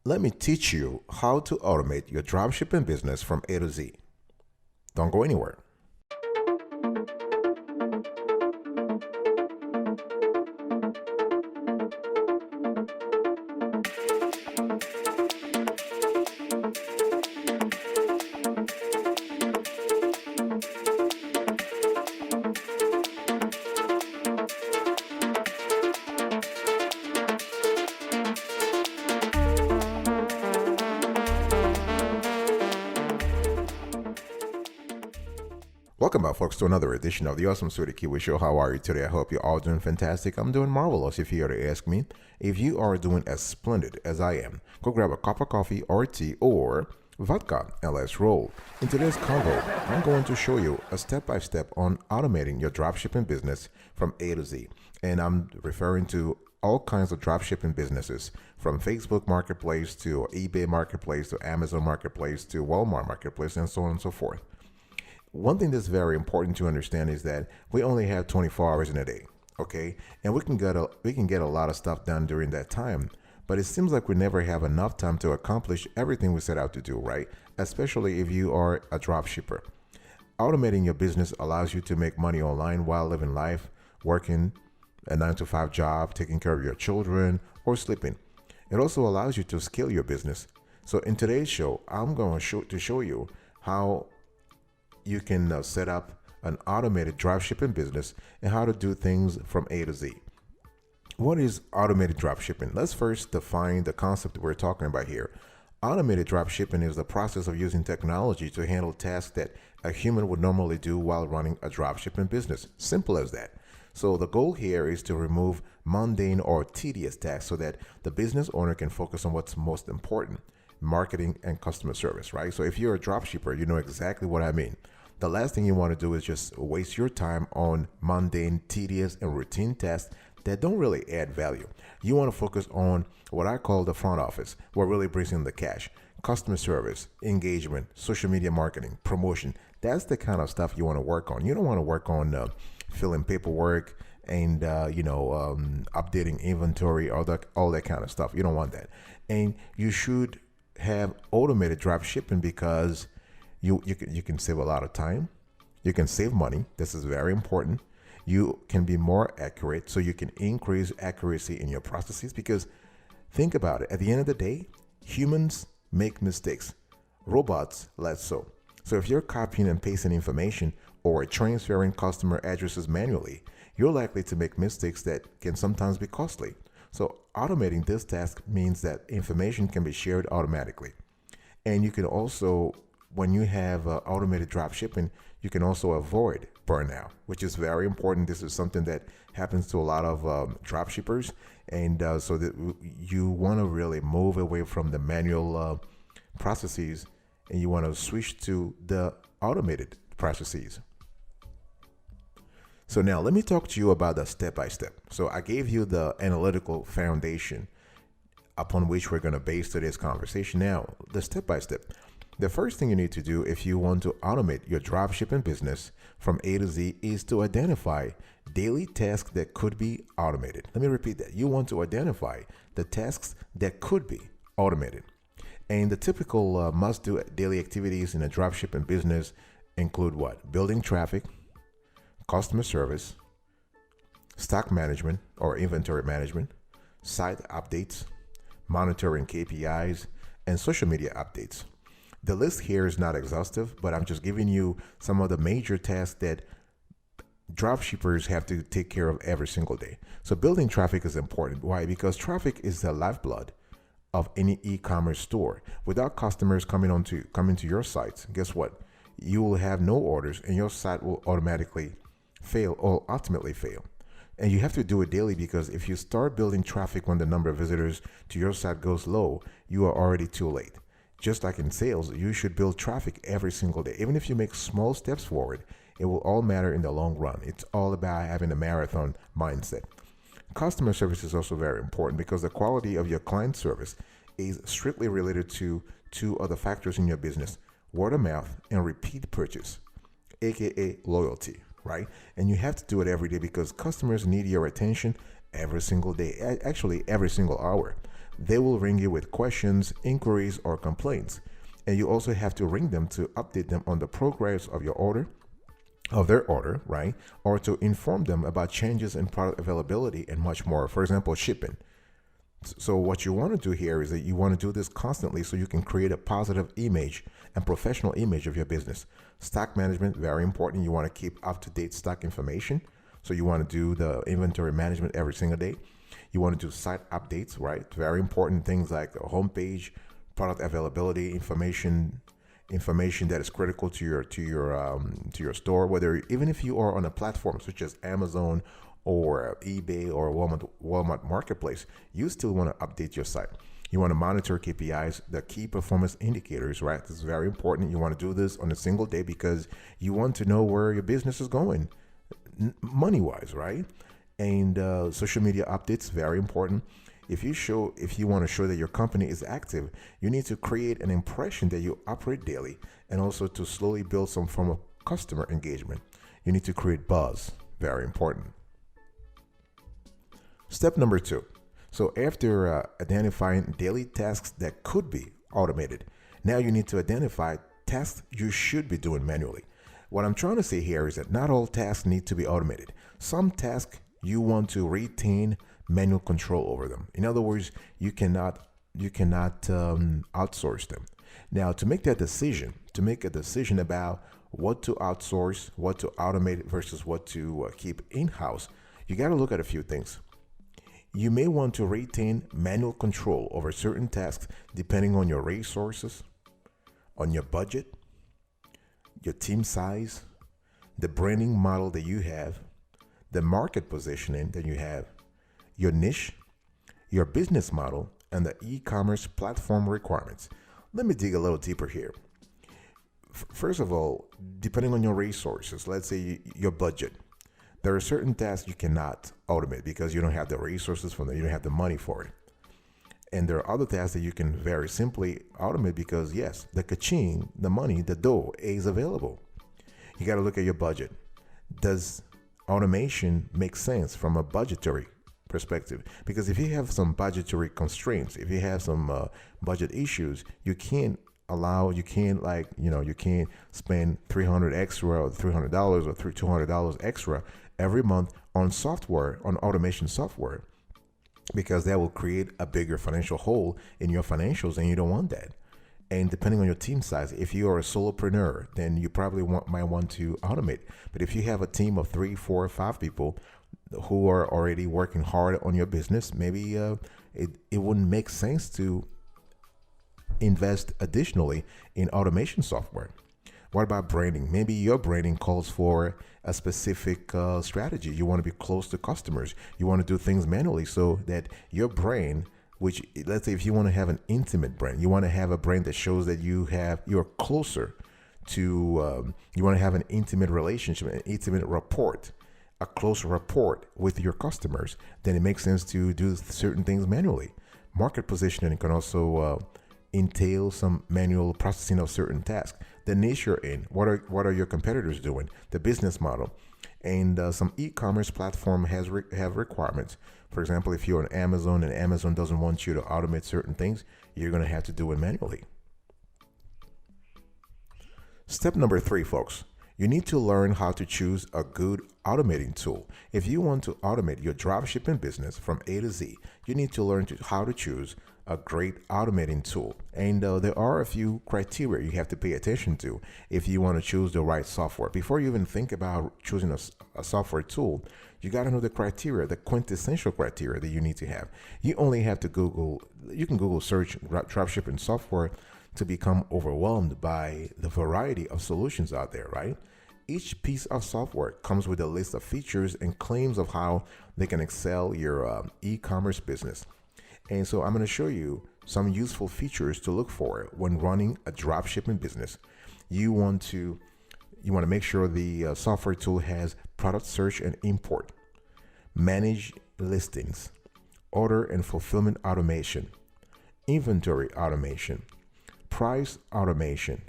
Let me teach you how to automate your dropshipping business from A to Z. Don't go anywhere. Welcome back, folks, to another edition of the Awesome Sweetie Kiwi Show. How are you today? I hope you're all doing fantastic. I'm doing marvelous. If you were to ask me, if you are doing as splendid as I am, go grab a cup of coffee or tea or vodka and let's roll. In today's convo, I'm going to show you a step-by-step on automating your dropshipping business from A to Z. And I'm referring to all kinds of dropshipping businesses, from Facebook Marketplace to eBay Marketplace to Amazon Marketplace to Walmart Marketplace and so on and so forth. One thing that's very important to understand is that we only have 24 hours in a day, okay? And we can get a lot of stuff done during that time, but it seems like we never have enough time to accomplish everything we set out to do, right? Especially if you are a drop shipper. Automating your business allows you to make money online while living life, working a 9-to-5 job, taking care of your children, or sleeping. It also allows you to scale your business. So in today's show, I'm going to show you how you can set up an automated dropshipping business and how to do things from A to Z. What is automated dropshipping? Let's first define the concept we're talking about here. Automated dropshipping is the process of using technology to handle tasks that a human would normally do while running a dropshipping business. Simple as that. So the goal here is to remove mundane or tedious tasks so that the business owner can focus on what's most important: marketing and customer service, right? So if you're a dropshipper, you know exactly what I mean. The last thing you want to do is just waste your time on mundane, tedious, and routine tasks that don't really add value. You want to focus on what I call the front office, what really brings in the cash: customer service, engagement, social media marketing, promotion. That's the kind of stuff you want to work on. You don't want to work on filling paperwork and updating inventory, all that kind of stuff. You don't want that. And you should have automated drop shipping because you can save a lot of time. You can save money. This is very important. You can be more accurate, so you can increase accuracy in your processes, because think about it. At the end of the day, humans make mistakes. Robots less so. So if you're copying and pasting information or transferring customer addresses manually, you're likely to make mistakes that can sometimes be costly. So automating this task means that information can be shared automatically. And you can also, when you have automated drop shipping, you can also avoid burnout, which is very important. This is something that happens to a lot of drop shippers. And so that you want to really move away from the manual processes, and you want to switch to the automated processes. So now let me talk to you about the step-by-step. So I gave you the analytical foundation upon which we're going to base today's conversation. Now, the step-by-step. The first thing you need to do if you want to automate your dropshipping business from A to Z is to identify daily tasks that could be automated. Let me repeat that. You want to identify the tasks that could be automated. And the typical must-do daily activities in a dropshipping business include what? Building traffic, customer service, stock management or inventory management, site updates, monitoring KPIs, and social media updates. The list here is not exhaustive, but I'm just giving you some of the major tasks that dropshippers have to take care of every single day. So building traffic is important. Why? Because traffic is the lifeblood of any e-commerce store. Without customers coming to your sites, guess what? You will have no orders and your site will automatically fail or ultimately fail. And you have to do it daily, because if you start building traffic when the number of visitors to your site goes low, you are already too late. Just like in sales, you should build traffic every single day. Even if you make small steps forward, it will all matter in the long run. It's all about having a marathon mindset. Customer service is also very important, because the quality of your client service is strictly related to two other factors in your business: word of mouth and repeat purchase, aka loyalty, right? And you have to do it every day, because customers need your attention every single day, actually every single hour. They will ring you with questions, inquiries, or complaints. And you also have to ring them to update them on the progress of your order, of their order, right? Or to inform them about changes in product availability and much more. For example, shipping. So what you want to do here is that you want to do this constantly so you can create a positive image and professional image of your business. Stock management, very important. You want to keep up-to-date stock information. So you want to do the inventory management every single day. You want to do site updates, right? Very important things like the homepage, product availability information that is critical to your store. Whether even if you are on a platform such as Amazon or eBay or Walmart Marketplace, you still want to update your site. You want to monitor KPIs, the key performance indicators, right? This is very important. You want to do this on a single day because you want to know where your business is going, money-wise, right? And social media updates, very important. If you want to show that your company is active, you need to create an impression that you operate daily, and also to slowly build some form of customer engagement. You need to create buzz, very important. Step number 2. So after identifying daily tasks that could be automated, now you need to identify tasks you should be doing manually. What I'm trying to say here is that not all tasks need to be automated. Some tasks you want to retain manual control over them. In other words, you cannot outsource them. Now, to make a decision about what to outsource, what to automate versus what to keep in-house, you got to look at a few things. You may want to retain manual control over certain tasks depending on your resources, on your budget, your team size, the branding model that you have, the market positioning that you have, your niche, your business model, and the e-commerce platform requirements. Let me dig a little deeper here. First of all, depending on your resources, let's say your budget, there are certain tasks you cannot automate because you don't have the resources for them, you don't have the money for it. And there are other tasks that you can very simply automate because, yes, the ka-ching, the money, the dough is available. You got to look at your budget. Does automation make sense from a budgetary perspective? Because if you have some budgetary constraints, if you have some budget issues, you can't spend $300 extra or $300 or $200 extra every month on software, on automation software, because that will create a bigger financial hole in your financials, and you don't want that. And depending on your team size, if you are a solopreneur, then you probably might want to automate. But if you have a team of 3, 4, 5 people who are already working hard on your business, maybe it wouldn't make sense to invest additionally in automation software. What about branding? Maybe your branding calls for a specific strategy. You want to be close to customers. You want to do things manually so that your brand, which, let's say if you want to have an intimate brand, you want to have a brand that shows that you're closer to, you want to have an intimate relationship, an intimate rapport, a close rapport with your customers, then it makes sense to do certain things manually. Market positioning can also entail some manual processing of certain tasks. The niche you're in, what are your competitors doing? The business model, and some e-commerce platform have requirements. For example, if you're on Amazon and Amazon doesn't want you to automate certain things, you're going to have to do it manually. Step number 3, folks. You need to learn how to choose a good automating tool. If you want to automate your dropshipping business from A to Z, you need to learn how to choose a great automating tool. And there are a few criteria you have to pay attention to if you want to choose the right software. Before you even think about choosing a software tool, you got to know the criteria, the quintessential criteria that you need to have. You only have to you can Google search dropshipping software to become overwhelmed by the variety of solutions out there, right? Each piece of software comes with a list of features and claims of how they can excel your e-commerce business. And so I'm going to show you some useful features to look for when running a dropshipping business. You want to make sure the software tool has product search and import, manage listings, order and fulfillment automation, inventory automation, price automation,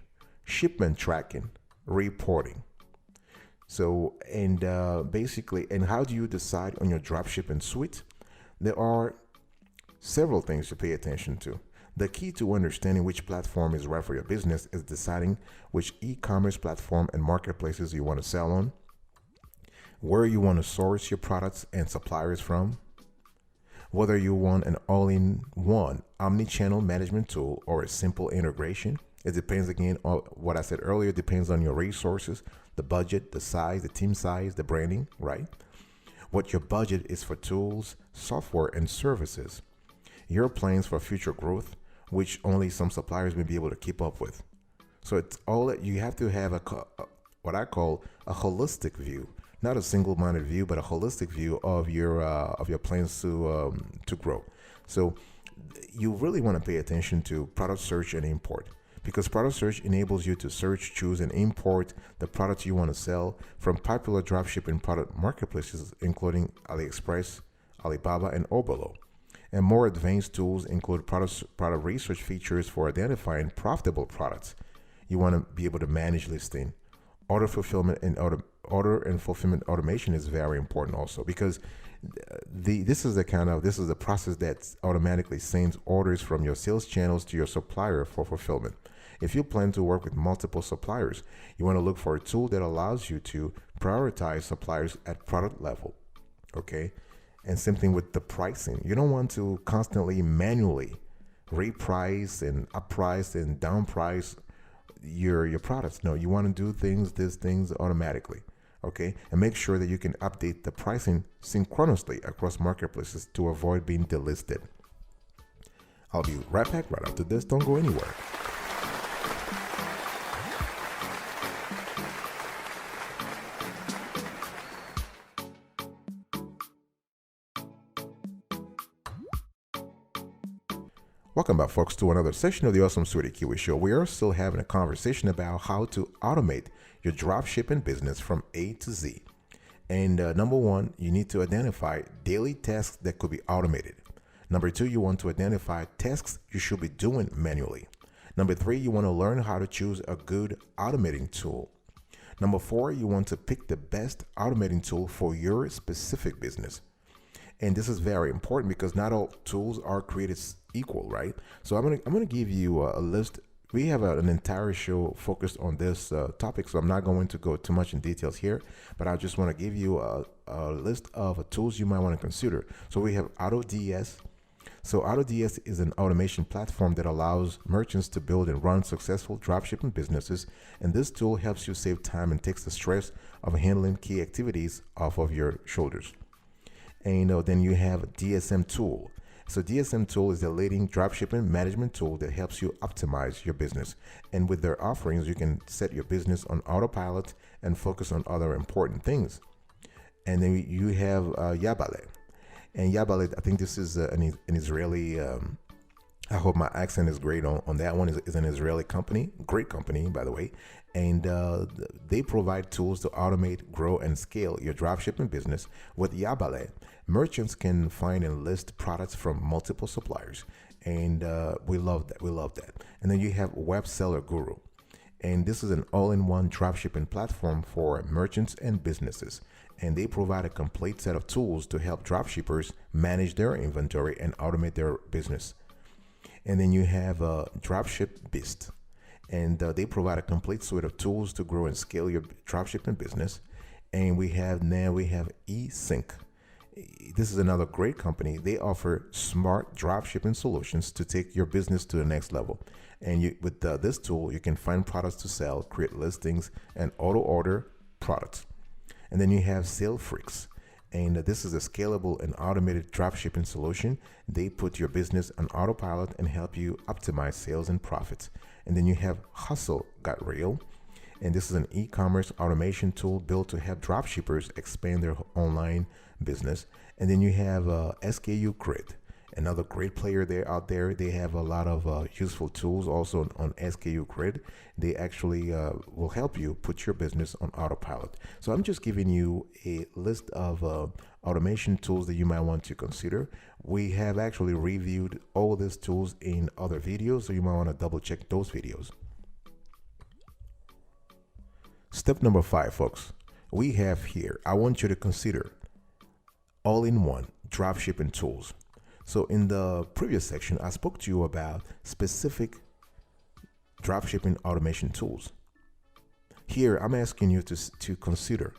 shipment tracking, reporting. So, and basically, and how do you decide on your dropshipping suite? There are Several things to pay attention to. The key to understanding which platform is right for your business is deciding which e-commerce platform and marketplaces you want to sell on, where you want to source your products and suppliers from, whether you want an all-in-one omni-channel management tool or a simple integration. It depends again on what I said earlier. It depends on your resources, the budget, the size, the team size, the branding, right? What your budget is for tools, software, and services. Your plans for future growth, which only some suppliers may be able to keep up with. So it's all that you have to have what I call a holistic view, not a single-minded view, but a holistic view of your plans to grow. So you really want to pay attention to product search and import, because product search enables you to search, choose, and import the products you want to sell from popular dropshipping product marketplaces, including AliExpress, Alibaba, and Oberlo. And more advanced tools include product research features for identifying profitable products. You want to be able to manage listing. Order fulfillment and fulfillment automation is very important also, because this is the process that automatically sends orders from your sales channels to your supplier for fulfillment. If you plan to work with multiple suppliers, you want to look for a tool that allows you to prioritize suppliers at product level. Okay? And same thing with the pricing. You don't want to constantly manually reprice and upprice and downprice your products. No, you want to do these things automatically. Okay, and make sure that you can update the pricing synchronously across marketplaces to avoid being delisted. I'll be right back right after this. Don't go anywhere. Welcome back, folks, to another session of the Awesome Sweetie Kiwi Show. We are still having a conversation about how to automate your dropshipping business from A to Z. And number one, you need to identify daily tasks that could be automated. Number two, you want to identify tasks you should be doing manually. Number three, you want to learn how to choose a good automating tool. Number four, you want to pick the best automating tool for your specific business. And this is very important because not all tools are created equal, right? So I'm gonna give you a list. We have an entire show focused on this topic, so I'm not going to go too much in details here, but I just want to give you a list of tools you might want to consider. So we have AutoDS. So AutoDS is an automation platform that allows merchants to build and run successful dropshipping businesses, and this tool helps you save time and takes the stress of handling key activities off of your shoulders. And then you have DSM Tool. So DSM Tool is the leading dropshipping management tool that helps you optimize your business. And with their offerings, you can set your business on autopilot and focus on other important things. And then you have Yabale. And Yabale, I think this is an Israeli, I hope my accent is great on that one, is an Israeli company, great company, by the way. And they provide tools to automate, grow, and scale your dropshipping business. With Yabale, merchants can find and list products from multiple suppliers. And we love that. We love that. And then you have Web Seller Guru. And this is an all-in-one dropshipping platform for merchants and businesses. And they provide a complete set of tools to help dropshippers manage their inventory and automate their business. And then you have Dropship and they provide a complete suite of tools to grow and scale your dropshipping business. And we have eSync. This is another great company. They offer smart dropshipping solutions to take your business to the next level. And with this tool, you can find products to sell, create listings, and auto order products. And then you have SaleFreaks. And this is a scalable and automated dropshipping solution. They put your business on autopilot and help you optimize sales and profits. And then you have Hustle Got Real. And this is an e-commerce automation tool built to help dropshippers expand their online business. And then you have SKU Grid, another great player out there. They have a lot of useful tools also on SKU Grid. They actually will help you put your business on autopilot. So I'm just giving you a list of automation tools that you might want to consider. We have actually reviewed all these tools in other videos, so you might want to double check those videos. Step number 5, folks, we have here, I want you to consider all-in-one dropshipping tools. So in the previous section, I spoke to you about specific dropshipping automation tools. Here, I'm asking you to consider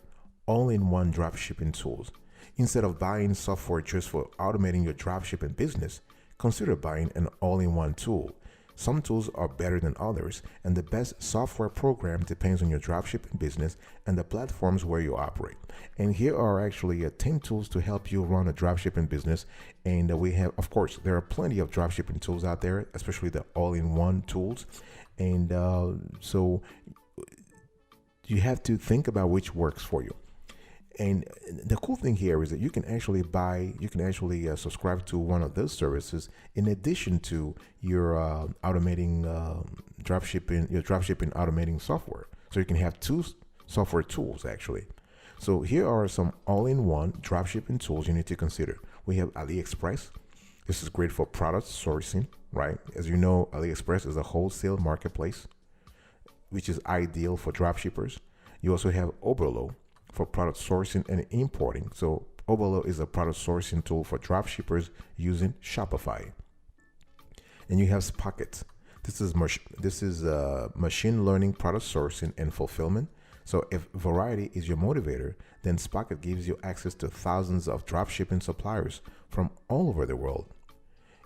all-in-one dropshipping tools. Instead of buying software just for automating your dropshipping business, consider buying an all-in-one tool. Some tools are better than others, and the best software program depends on your dropshipping business and the platforms where you operate. And here are actually 10 tools to help you run a dropshipping business. And we have, of course, there are plenty of dropshipping tools out there, especially the all-in-one tools. And so you have to think about which works for you. And the cool thing here is that you can actually subscribe to one of those services in addition to your automating your dropshipping automating software. So you can have two software tools actually. So here are some all-in-one dropshipping tools you need to consider. We have AliExpress. This is great for product sourcing, right? As you know, AliExpress is a wholesale marketplace, which is ideal for dropshippers. You also have Oberlo for product sourcing and importing. So Oberlo is a product sourcing tool for dropshippers using Shopify. And you have Spocket. This is machine learning product sourcing and fulfillment. So if variety is your motivator, then Spocket gives you access to thousands of dropshipping suppliers from all over the world.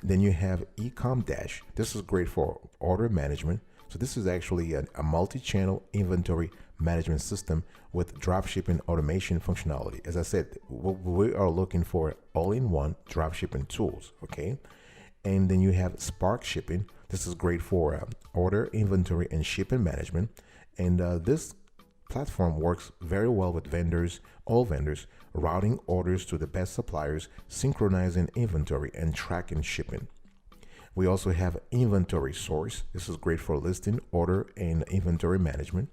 Then you have Ecom Dash. This is great for order management. So this is actually a multi-channel inventory management system with dropshipping automation functionality. As I said, we are looking for all-in-one dropshipping tools, okay? And then you have Spark Shipping. This is great for order, inventory, and shipping management. And this platform works very well with all vendors, routing orders to the best suppliers, synchronizing inventory, and tracking shipping. We also have Inventory Source. This is great for listing, order, and inventory management.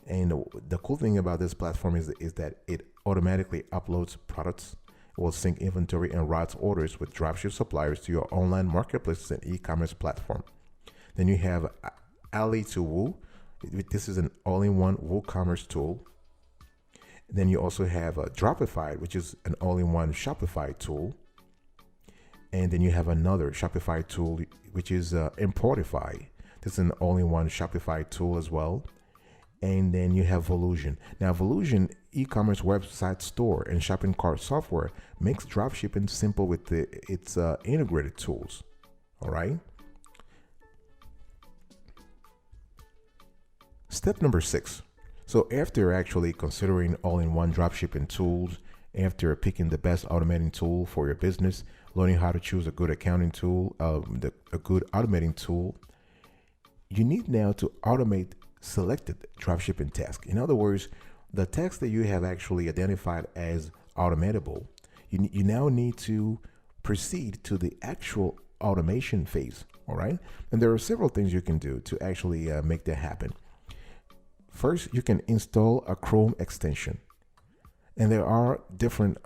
And the cool thing about this platform is that it automatically uploads products, will sync inventory, and routes orders with dropship suppliers to your online marketplaces and e-commerce platform. Then you have Ali to Woo. This is an all-in-one WooCommerce tool. Then you also have Dropify, which is an all-in-one Shopify tool. And then you have another Shopify tool, which is Importify. This is an all-in-one Shopify tool as well. And then you have Volusion. Now, Volusion e-commerce website store and shopping cart software makes dropshipping simple with its integrated tools. All right. Step number 6. So after actually considering all-in-one dropshipping tools, after picking the best automating tool for your business, learning how to choose a good accounting tool, a good automating tool, you need now to automate selected dropshipping tasks. In other words, the tasks that you have actually identified as automatable, you now need to proceed to the actual automation phase. All right. And there are several things you can do to actually make that happen. First, you can install a Chrome extension. And there are different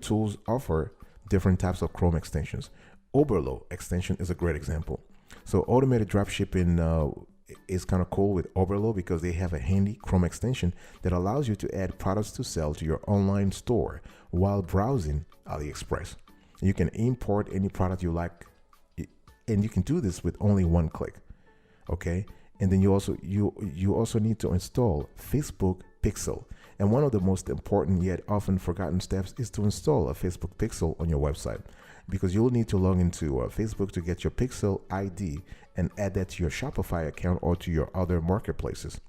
tools offer different types of Chrome extensions. Oberlo extension is a great example. So automated dropshipping is kind of cool with Oberlo because they have a handy Chrome extension that allows you to add products to sell to your online store while browsing AliExpress. You can import any product you like, and you can do this with only one click. Okay, and then you also need to install Facebook Pixel. And one of the most important yet often forgotten steps is to install a Facebook Pixel on your website, because you'll need to log into Facebook to get your Pixel ID and add that to your Shopify account or to your other marketplaces.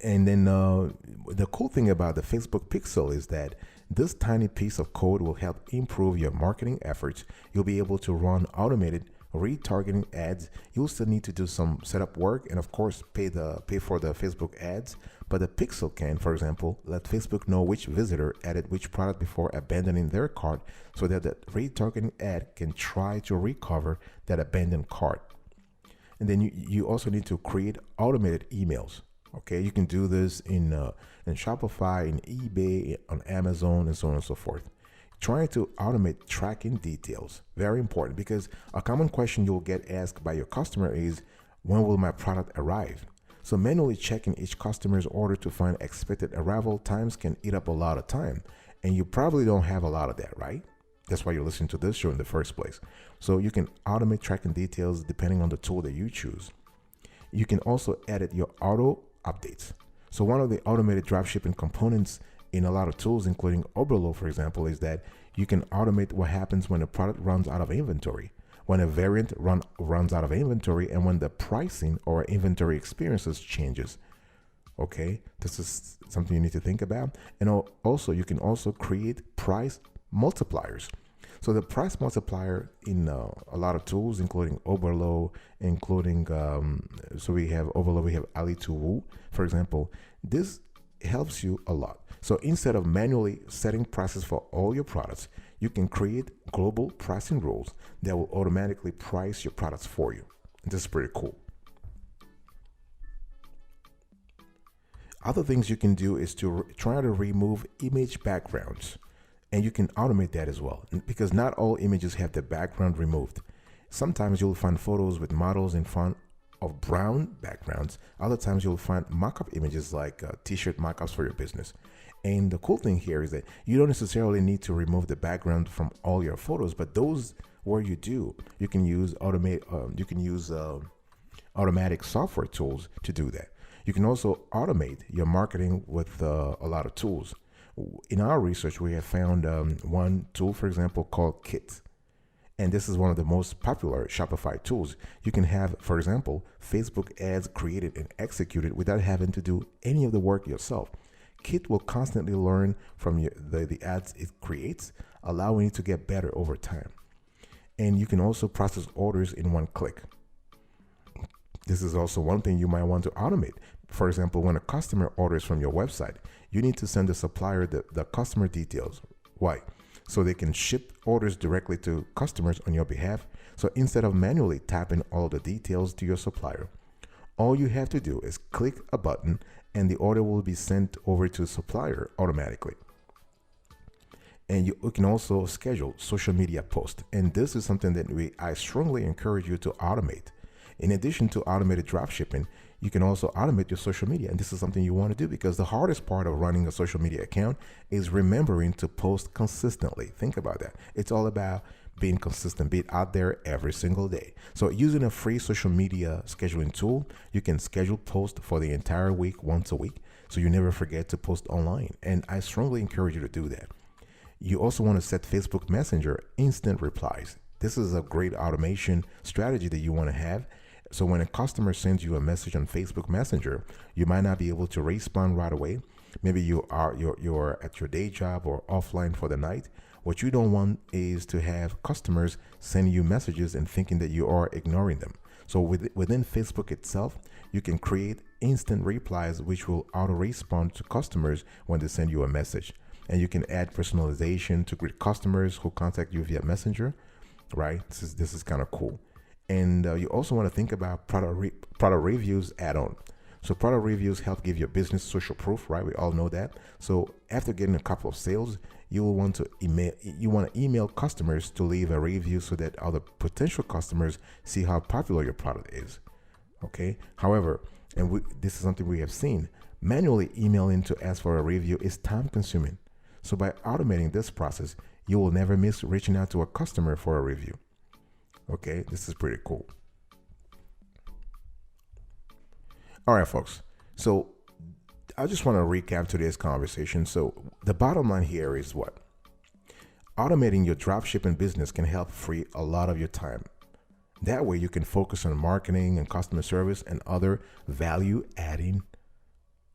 And then the cool thing about the Facebook Pixel is that this tiny piece of code will help improve your marketing efforts. You'll be able to run automated retargeting ads. You'll still need to do some setup work and of course pay for the Facebook ads, but the Pixel can, for example, let Facebook know which visitor added which product before abandoning their cart, so that the retargeting ad can try to recover that abandoned cart. And then you also need to create automated emails. Okay, you can do this in Shopify, in eBay, on Amazon, and so on and so forth. Trying to automate tracking details, very important, because a common question you'll get asked by your customer is, when will my product arrive? So manually checking each customer's order to find expected arrival times can eat up a lot of time, and you probably don't have a lot of that, right? That's why you're listening to this show in the first place. So you can automate tracking details depending on the tool that you choose. You can also edit your auto updates. So one of the automated dropshipping components in a lot of tools, including Oberlo, for example, is that you can automate what happens when a product runs out of inventory, when a variant runs out of inventory, and when the pricing or inventory experiences changes. Okay, this is something you need to think about. And also, you can also create price multipliers. So the price multiplier in a lot of tools, including Oberlo, so we have Oberlo, we have Ali2Woo, for example. This helps you a lot. So instead of manually setting prices for all your products, you can create global pricing rules that will automatically price your products for you. This is pretty cool. Other things you can do is to try to remove image backgrounds. And you can automate that as well, because not all images have the background removed. Sometimes you'll find photos with models in front of brown backgrounds. Other times you'll find mock-up images like t-shirt mock-ups for your business. And the cool thing here is that you don't necessarily need to remove the background from all your photos, but those where you do, you can use automatic software tools to do that. You can also automate your marketing with a lot of tools. In our research, we have found one tool, for example, called Kit. And this is one of the most popular Shopify tools. You can have, for example, Facebook ads created and executed without having to do any of the work yourself. Kit will constantly learn from the ads it creates, allowing you to get better over time. And you can also process orders in one click. This is also one thing you might want to automate. For example, when a customer orders from your website, you need to send the supplier the customer details. Why? So they can ship orders directly to customers on your behalf. So instead of manually tapping all the details to your supplier, all you have to do is click a button and the order will be sent over to the supplier automatically. And you can also schedule social media posts. And this is something that I strongly encourage you to automate. In addition to automated dropshipping, you can also automate your social media. And this is something you want to do, because the hardest part of running a social media account is remembering to post consistently. Think about that. It's all about being consistent, being out there every single day. So using a free social media scheduling tool, you can schedule posts for the entire week, once a week, so you never forget to post online. And I strongly encourage you to do that. You also want to set Facebook Messenger instant replies. This is a great automation strategy that you want to have. So when a customer sends you a message on Facebook Messenger, you might not be able to respond right away. Maybe you're at your day job or offline for the night. What you don't want is to have customers send you messages and thinking that you are ignoring them. So within Facebook itself, you can create instant replies which will auto respond to customers when they send you a message. And you can add personalization to greet customers who contact you via Messenger, right? This is kind of cool. And you also want to think about product reviews add-on. So product reviews help give your business social proof, right? We all know that. So after getting a couple of sales, you will want to email customers to leave a review so that other potential customers see how popular your product is. Okay. However, this is something we have seen, manually emailing to ask for a review is time consuming. So by automating this process, you will never miss reaching out to a customer for a review. Okay, this is pretty cool. All right, folks. So I just want to recap today's conversation. So the bottom line here is what? Automating your dropshipping business can help free a lot of your time. That way you can focus on marketing and customer service and other value-adding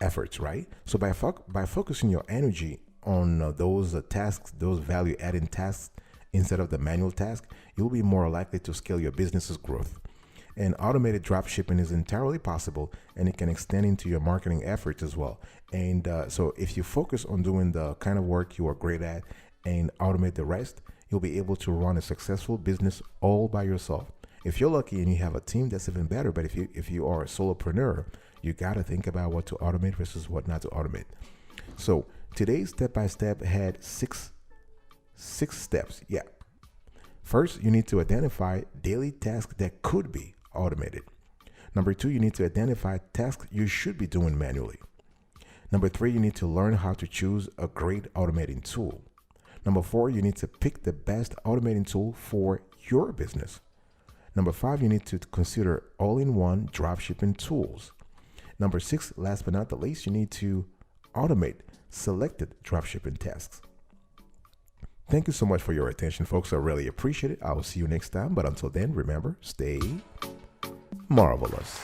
efforts, right? So by focusing your energy on those tasks, those value-adding tasks, instead of the manual task, you'll be more likely to scale your business's growth. And automated dropshipping is entirely possible, and it can extend into your marketing efforts as well. And so if you focus on doing the kind of work you are great at and automate the rest, you'll be able to run a successful business all by yourself. If you're lucky and you have a team, that's even better. But if you are a solopreneur, you got to think about what to automate versus what not to automate. So today's step-by-step had six steps. Yeah. First, you need to identify daily tasks that could be automated. Number 2, you need to identify tasks you should be doing manually. Number 3, you need to learn how to choose a great automating tool. Number 4, you need to pick the best automating tool for your business. Number 5, you need to consider all-in-one dropshipping tools. Number 6, last but not the least, you need to automate selected dropshipping tasks. Thank you so much for your attention, folks. I really appreciate it. I will see you next time. But until then, remember, stay marvelous.